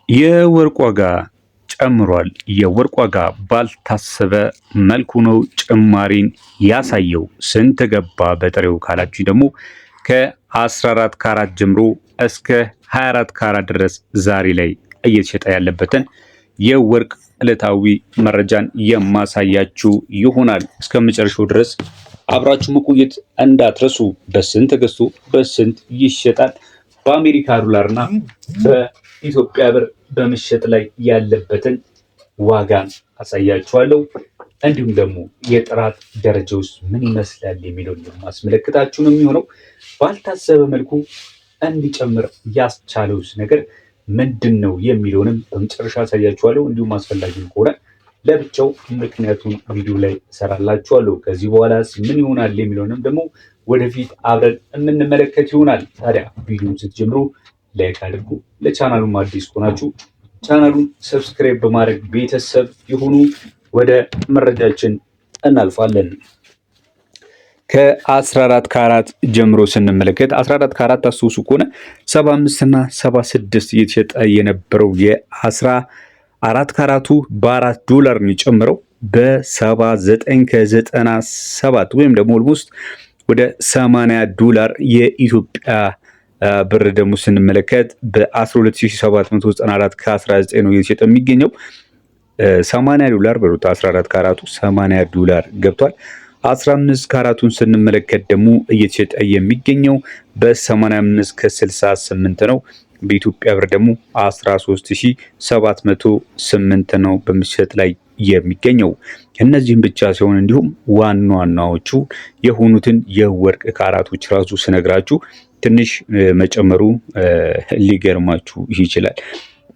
የወርቅ ዋጋ ጨምሯል። የወርቅ ዋጋ ባልታሰበ መልኩ ነው ጭማሪን ያሳየው። ስንት ገባ በጥሬው ካላችሁ ደግሞ ከ14 ካራት ጀምሮ እስከ 24 ካራት ድረስ ዛሬ ላይ እየተሸጠ ያለበትን የወርቅ ዕለታዊ መረጃን የማሳያችሁ ይሆናል። እስከ መጨረሻው ድረስ አብራችሁ መቆየት እንዳትረሱ። በስንት ተገዝቶ በስንት ይሸጣል? በአሜሪካ ዶላርና በኢትዮጵያ ብር በመሸጥ ላይ ያለበትን ዋጋን አሳያችኋለሁ። እንዲሁም ደግሞ የጥራት ደረጃውስ ምን ይመስላል የሚለውን የማስመለከታችሁ ነው የሚሆነው። ባልታሰበ መልኩ እንዲጨምር ያስቻለውስ ነገር ምንድን ነው የሚለውንም በመጨረሻ አሳያችኋለሁ። እንዲሁም አስፈላጊ ከሆነ ለብቻው ምክንያቱን ቪዲዮ ላይ እሰራላችኋለሁ። ከዚህ በኋላስ ምን ይሆናል የሚለውንም ደግሞ ወደፊት አብረን የምንመለከት ይሆናል። ታዲያ ቪዲዮውን ስትጀምሩ ላይክ አድርጉ። ለቻናሉም አዲስ ከሆናችሁ ቻናሉን ሰብስክራይብ በማድረግ ቤተሰብ የሆኑ ወደ መረጃችን እናልፋለን። ከ14 ካራት ጀምሮ ስንመለከት 14 ካራት ታስታውሱ ከሆነ 75 እና 76 እየተሸጠ የነበረው የ14 ካራቱ በ4 ዶላር ነው የጨመረው በ79 ከ97 ወይም ደግሞ ኦልሞስት ወደ 80 ዶላር የኢትዮጵያ ብር ደግሞ ስንመለከት በ12794 ከ19 ነው እየተሸጠ የሚገኘው። 80 ዶላር በሩት 14 ካራቱ 80 ዶላር ገብቷል። 15 ካራቱን ስንመለከት ደግሞ እየተሸጠ የሚገኘው በ85 ከ68 ነው። በኢትዮጵያ ብር ደግሞ 13708 ነው በመሸጥ ላይ የሚገኘው። እነዚህም ብቻ ሲሆን እንዲሁም ዋና ዋናዎቹ የሆኑትን የወርቅ ካራቶች ራሱ ስነግራችሁ ትንሽ መጨመሩ ሊገርማችሁ ይችላል።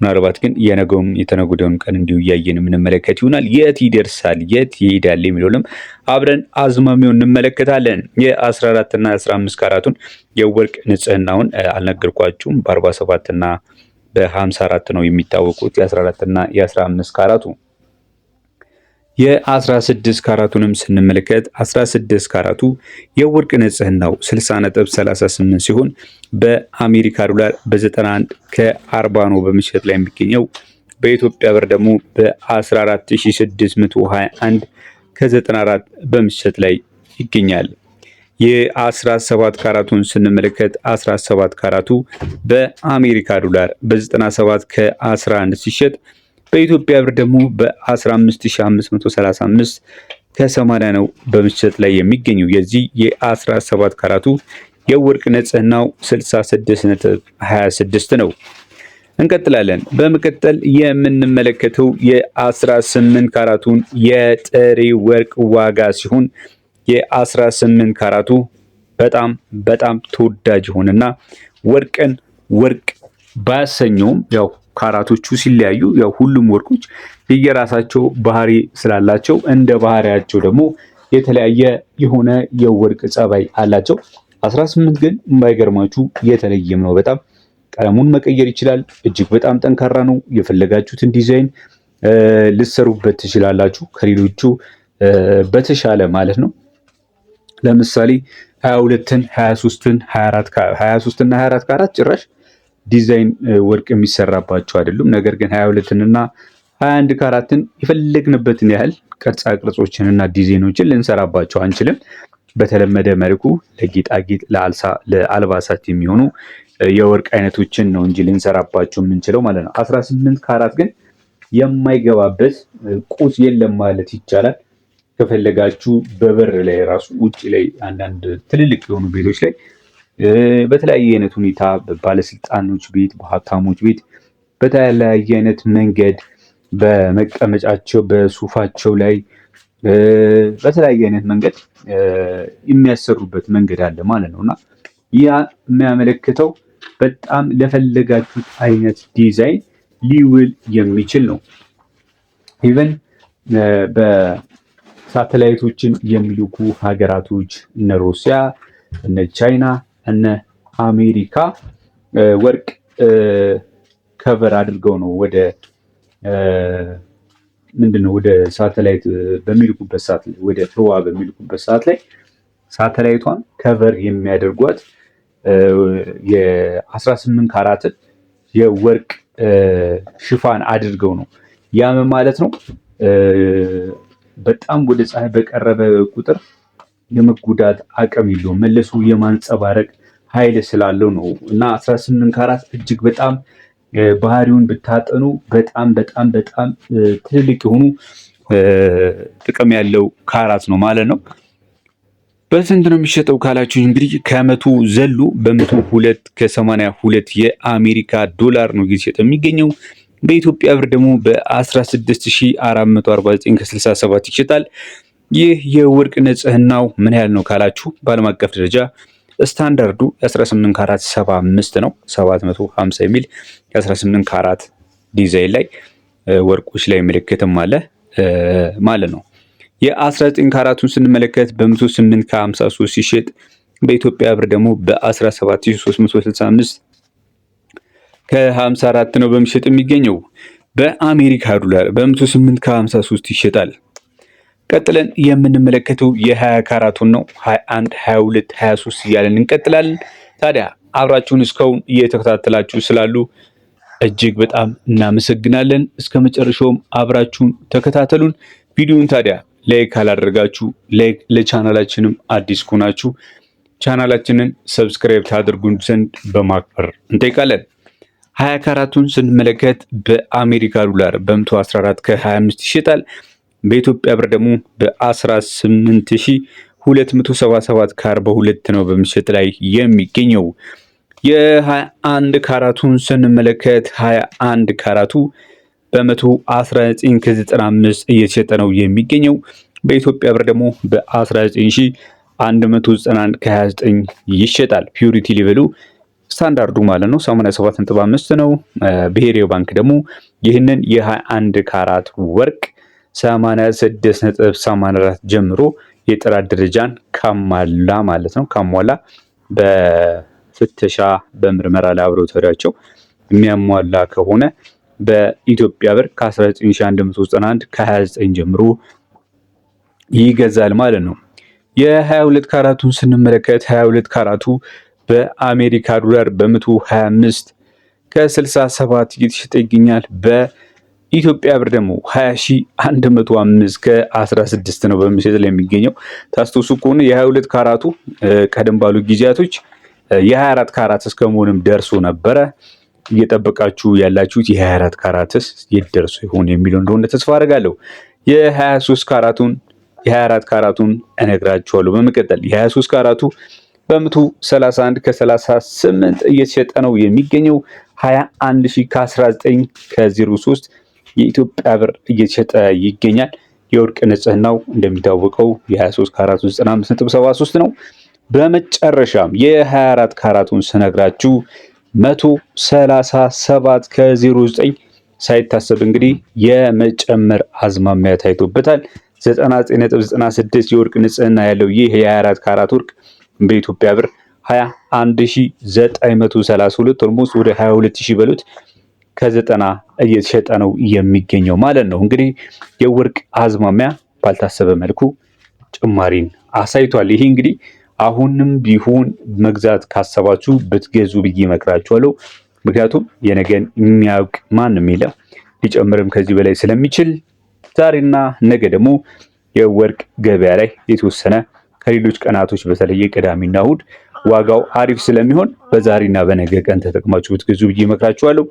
ምናልባት ግን የነገውም የተነገውን ቀን እንዲሁ እያየን የምንመለከት ይሆናል። የት ይደርሳል የት ይሄዳል የሚለውንም አብረን አዝማሚውን እንመለከታለን። የ14 እና 15 ካራቱን የወርቅ ንጽህናውን አልነገርኳችሁም። በ47 እና በ54 ነው የሚታወቁት የ14 እና የ15 ካራቱ። የ16 ካራቱንም ስንመለከት 16 ካራቱ የወርቅ ንጽህናው 60.38 ሲሆን በአሜሪካ ዶላር በ91 ከ40 ነው በመሸጥ ላይ የሚገኘው። በኢትዮጵያ ብር ደግሞ በ14621 ከ94 በመሸጥ ላይ ይገኛል። የ17 ካራቱን ስንመለከት 17 ካራቱ በአሜሪካ ዶላር በ97 ከ11 ሲሸጥ በኢትዮጵያ ብር ደግሞ በ15535 ከ80 ነው በመሸጥ ላይ የሚገኘው። የዚህ የ17 ካራቱ የወርቅ ንጽህናው 66.26 ነው። እንቀጥላለን። በመቀጠል የምንመለከተው የ18 ካራቱን የጥሬ ወርቅ ዋጋ ሲሆን የ18 ካራቱ በጣም ተወዳጅ ሆነና ወርቅን ወርቅ ባያሰኘውም ያው ካራቶቹ ሲለያዩ ያው ሁሉም ወርቆች የየራሳቸው ባህሪ ስላላቸው እንደ ባህሪያቸው ደግሞ የተለያየ የሆነ የወርቅ ጸባይ አላቸው። 18 ግን የማይገርማችሁ የተለየም ነው። በጣም ቀለሙን መቀየር ይችላል። እጅግ በጣም ጠንካራ ነው። የፈለጋችሁትን ዲዛይን ልትሰሩበት ትችላላችሁ ከሌሎቹ በተሻለ ማለት ነው። ለምሳሌ 22ን 23ን 23 እና 24 ካራት ጭራሽ ዲዛይን ወርቅ የሚሰራባቸው አይደሉም። ነገር ግን 22ን እና 21 ካራትን የፈለግንበትን ያህል ቅርጻ ቅርጾችን እና ዲዛይኖችን ልንሰራባቸው አንችልም። በተለመደ መልኩ ለጌጣጌጥ ለአልባሳት የሚሆኑ የወርቅ አይነቶችን ነው እንጂ ልንሰራባቸው የምንችለው ማለት ነው። 18 ካራት ግን የማይገባበት ቁስ የለም ማለት ይቻላል። ከፈለጋችሁ በበር ላይ ራሱ ውጭ ላይ አንዳንድ ትልልቅ የሆኑ ቤቶች ላይ በተለያየ አይነት ሁኔታ በባለስልጣኖች ቤት በሀብታሞች ቤት በተለያየ አይነት መንገድ በመቀመጫቸው በሱፋቸው ላይ በተለያየ አይነት መንገድ የሚያሰሩበት መንገድ አለ ማለት ነውና ያ የሚያመለክተው በጣም ለፈለጋችሁት አይነት ዲዛይን ሊውል የሚችል ነው። ኢቨን በሳተላይቶችን የሚልኩ ሀገራቶች እነ ሩሲያ እነ ቻይና እነ አሜሪካ ወርቅ ከቨር አድርገው ነው ወደ ወደ ሳተላይት በሚልኩበት ሰዓት ላይ ወደ ህዋ በሚልኩበት ሰዓት ላይ ሳተላይቷን ከቨር የሚያደርጓት የ18 ካራትን የወርቅ ሽፋን አድርገው ነው። ያም ማለት ነው በጣም ወደ ፀሐይ በቀረበ ቁጥር የመጎዳት አቅም የለውም፣ መልሶ የማንጸባረቅ ኃይል ስላለው ነው። እና 18 ካራት እጅግ በጣም ባህሪውን ብታጠኑ በጣም በጣም በጣም ትልልቅ የሆኑ ጥቅም ያለው ካራት ነው ማለት ነው። በስንት ነው የሚሸጠው ካላችሁ እንግዲህ ከመቶ ዘሎ በ102 ከ82 የአሜሪካ ዶላር ነው እየተሸጠ የሚገኘው። በኢትዮጵያ ብር ደግሞ በ16449 ከ67 ይሸጣል። ይህ የወርቅ ንጽህናው ምን ያህል ነው ካላችሁ በዓለም አቀፍ ደረጃ ስታንዳርዱ የ18 ካራት 75 ነው። 750 የሚል የ18 ካራት ዲዛይን ላይ ወርቆች ላይ ምልክትም አለ ማለት ነው። የ19 ካራቱን ስንመለከት በ108 ከ53 ሲሸጥ በኢትዮጵያ ብር ደግሞ በ17365 ከ54 ነው በሚሸጥ የሚገኘው። በአሜሪካ ዶላር በ108 ከ53 ይሸጣል። ቀጥለን የምንመለከተው የ20 ካራቱን ነው። 21 22 23 እያለን እንቀጥላለን። ታዲያ አብራችሁን እስካሁን እየተከታተላችሁ ስላሉ እጅግ በጣም እናመሰግናለን። እስከ መጨረሻውም አብራችሁን ተከታተሉን። ቪዲዮውን ታዲያ ላይክ ካላደረጋችሁ ላይክ፣ ለቻናላችንም አዲስ ከሆናችሁ ቻናላችንን ሰብስክራይብ ታደርጉን ዘንድ በማክበር እንጠይቃለን። 20 ካራቱን ስንመለከት በአሜሪካ ዶላር በ114 ከ25 ይሸጣል። በኢትዮጵያ ብር ደግሞ በ18277 ከ42 ነው በሚሸጥ ላይ የሚገኘው። የ21 ካራቱን ስንመለከት 21 ካራቱ በ119 ከ95 እየተሸጠ ነው የሚገኘው። በኢትዮጵያ ብር ደግሞ በ19191 ከ29 ይሸጣል። ፒዩሪቲ ሌቨሉ ስታንዳርዱ ማለት ነው 87.5 ነው። ብሔራዊ ባንክ ደግሞ ይህንን የ21 ካራት ወርቅ 86.84 ጀምሮ የጥራት ደረጃን ካሟላ ማለት ነው ካሟላ በፍተሻ በምርመራ ላቦራቶሪያቸው የሚያሟላ ከሆነ በኢትዮጵያ ብር ከ19191 ከ29 ጀምሮ ይገዛል ማለት ነው። የ22 ካራቱን ስንመለከት 22 ካራቱ በአሜሪካ ዶላር በ125 ከ67 እየተሸጠ ይገኛል። በኢትዮጵያ ብር ደግሞ 20105 ከ16 ነው በሚሸጥ ላይ የሚገኘው። ታስታውሱ ከሆነ የ22 ካራቱ ቀደም ባሉ ጊዜያቶች የ24 ካራት እስከመሆንም ደርሶ ነበረ። እየጠበቃችሁ ያላችሁት የ24 ካራትስ ይደርሱ ይሆን የሚለው እንደሆነ ተስፋ አደርጋለሁ። የ24 ካራቱን እነግራችኋለሁ በመቀጠል። የ23 ካራቱ በ131 ከ38 እየተሸጠ ነው የሚገኘው። 21000 ከ19 ከ03 የኢትዮጵያ ብር እየተሸጠ ይገኛል። የወርቅ ንጽህናው እንደሚታወቀው የ23 ካራቱ 95.73 ነው። በመጨረሻም የ24 ካራቱን ስነግራችሁ 137 ከ09 ሳይታሰብ እንግዲህ የመጨመር አዝማሚያ ታይቶበታል። 99.96 የወርቅ ንጽህና ያለው ይህ የ24 ካራት ወርቅ በኢትዮጵያ ብር 21932 ኦልሞስት ወደ 22000 በሉት ከ90 እየተሸጠ ነው የሚገኘው ማለት ነው። እንግዲህ የወርቅ አዝማሚያ ባልታሰበ መልኩ ጭማሪን አሳይቷል። ይሄ እንግዲህ አሁንም ቢሆን መግዛት ካሰባችሁ ብትገዙ ብዬ እመክራችኋለሁ። ምክንያቱም የነገን የሚያውቅ ማንም የለም፣ ሊጨምርም ከዚህ በላይ ስለሚችል ዛሬና ነገ ደግሞ የወርቅ ገበያ ላይ የተወሰነ ከሌሎች ቀናቶች በተለየ ቅዳሜና እሁድ ዋጋው አሪፍ ስለሚሆን በዛሬና በነገ ቀን ተጠቅማችሁ ብትገዙ ብዬ እመክራችኋለሁ።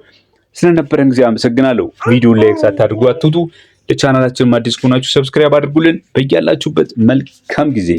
ስለነበረን ጊዜ አመሰግናለሁ። ቪዲዮን ላይክ ሳታድርጉ አትውጡ። ለቻናላችን አዲስ ከሆናችሁ ሰብስክራይብ አድርጉልን። በያላችሁበት መልካም ጊዜ